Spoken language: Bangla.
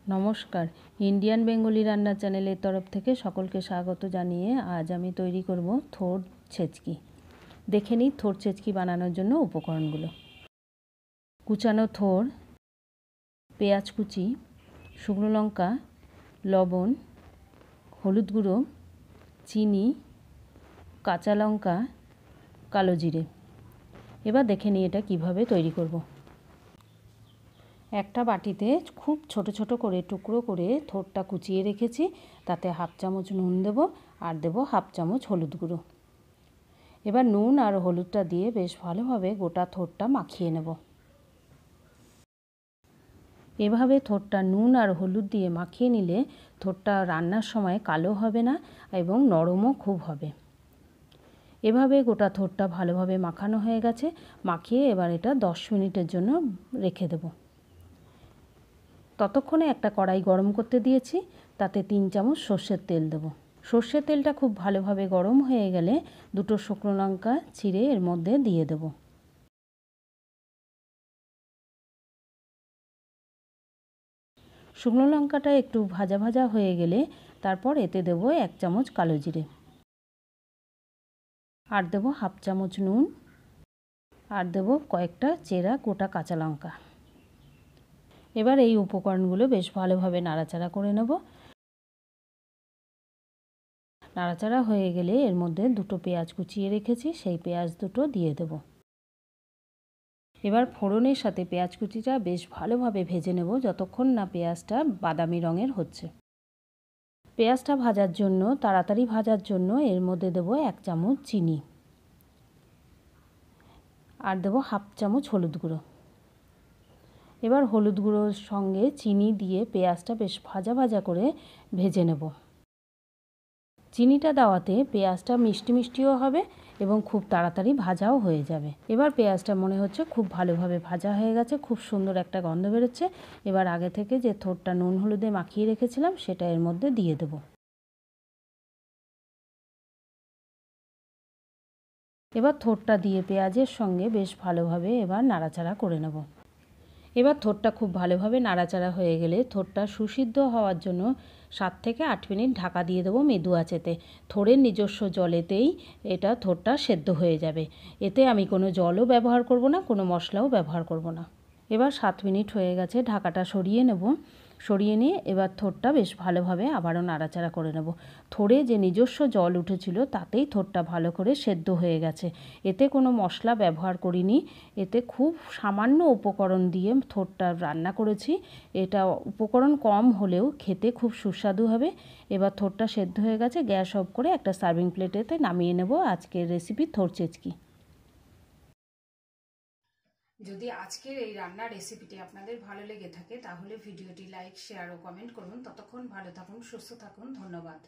নমস্কার, ইন্ডিয়ান বেঙ্গলি রান্না চ্যানেলের তরফ থেকে সকলকে স্বাগত জানিয়ে আজ আমি তৈরি করব থোড় ছেচকি। দেখে নিই থোড় ছেচকি বানানোর জন্য উপকরণগুলো। কুচানো থোড়, পেঁয়াজ কুচি, শুকনো লঙ্কা, লবণ, হলুদ গুঁড়ো, চিনি, কাঁচা লঙ্কা, কালো জিরে। এবার দেখে নিই এটা কিভাবে তৈরি করব। একটা বাটিতে খুব ছোট ছোট করে টুকরো করে থোড়টা কুচিয়ে রেখেছি, তাতে হাফ চামচ নুন দেব আর দেব হাফ চামচ হলুদ গুঁড়ো। এবার নুন আর হলুদটা দিয়ে বেশ ভালোভাবে গোটা থোড়টা মাখিয়ে নেব। এভাবে থোড়টা নুন আর হলুদ দিয়ে মাখিয়ে নিলে থোড়টা রান্নার সময় কালো হবে না এবং নরমও খুব হবে। এভাবে গোটা থোড়টা ভালোভাবে মাখানো হয়ে গেছে। মাখিয়ে এবার এটা 10 মিনিটের জন্য রেখে দেব। ততক্ষণে একটা কড়াই গরম করতে দিয়েছি, তাতে 3 চামচ সর্ষের তেল দেব। সর্ষের তেলটা খুব ভালোভাবে গরম হয়ে গেলে দুটো শুকনো লঙ্কা ছিঁড়ে এর মধ্যে দিয়ে দেব। শুকনো লঙ্কাটা একটু ভাজা ভাজা হয়ে গেলে তারপর এতে দেব 1 চামচ কালো জিরে, আর দেব হাফ চামচ নুন, আর দেব কয়েকটা চেরা গোটা কাঁচা লঙ্কা। এবার এই উপকরণগুলো বেশ ভালোভাবে নাড়াচাড়া করে নেব। নাড়াচাড়া হয়ে গেলে এর মধ্যে দুটো পেঁয়াজ কুচিয়ে রেখেছি, সেই পেঁয়াজ দুটো দিয়ে দেব। এবার ফোড়নের সাথে পেঁয়াজ কুচিটা বেশ ভালোভাবে ভেজে নেব যতক্ষণ না পেঁয়াজটা বাদামি রঙের হচ্ছে। পেঁয়াজটা ভাজার জন্য, তাড়াতাড়ি ভাজার জন্য এর মধ্যে দেব 1 চামচ চিনি, আর দেব হাফ চামচ হলুদ গুঁড়ো। এবার হলুদ গুঁড়োর সঙ্গে চিনি দিয়ে পেঁয়াজটা বেশ ভাজা ভাজা করে ভেজে নেব। চিনিটা দেওয়াতে পেঁয়াজটা মিষ্টি মিষ্টিও হবে এবং খুব তাড়াতাড়ি ভাজাও হয়ে যাবে। এবার পেঁয়াজটা মনে হচ্ছে খুব ভালোভাবে ভাজা হয়ে গেছে, খুব সুন্দর একটা গন্ধ বেরোচ্ছে। এবার আগে থেকে যে থোড়টা নুন হলুদে মাখিয়ে রেখেছিলাম সেটা এর মধ্যে দিয়ে দেব। এবার থোড়টা দিয়ে পেঁয়াজের সঙ্গে বেশ ভালোভাবে এবার নাড়াচাড়া করে নেব। এবার থোড়টা খুব ভালোভাবে নাড়াচাড়া হয়ে গেলে থোড়টা সুসিদ্ধ হওয়ার জন্য 7 থেকে 8 মিনিট ঢাকা দিয়ে দেবো মৃদু আঁচেতে। থোড়ের নিজস্ব জলেতেই এটা থোড়টা সেদ্ধ হয়ে যাবে। এতে আমি কোনো জলও ব্যবহার করব না, কোনো মশলাও ব্যবহার করব না। এবার 7 মিনিট হয়ে গেছে, ঢাকাটা সরিয়ে নেব। সরিয়ে নিয়ে এবার থোড়টা বেশ ভালোভাবে আবারও নাড়াচাড়া করে নেব। থোড়ে যে নিজস্ব জল উঠেছিল তাতেই থোড়টা ভালো করে সেদ্ধ হয়ে গেছে। এতে কোনো মশলা ব্যবহার করিনি, এতে খুব সামান্য উপকরণ দিয়ে থোড়টা রান্না করেছি। এটা উপকরণ কম হলেও খেতে খুব সুস্বাদু হবে। এবার থোড়টা সেদ্ধ হয়ে গেছে, গ্যাস অফ করে একটা সার্ভিং প্লেটেতে নামিয়ে নেব আজকের রেসিপি থোড় ছেচকি। যদি আজকের এই রান্নার রেসিপিটি আপনাদের ভালো লেগে থাকে তাহলে ভিডিওটি লাইক, শেয়ার ও কমেন্ট করুন। ততক্ষণ ভালো থাকুন, সুস্থ থাকুন। ধন্যবাদ।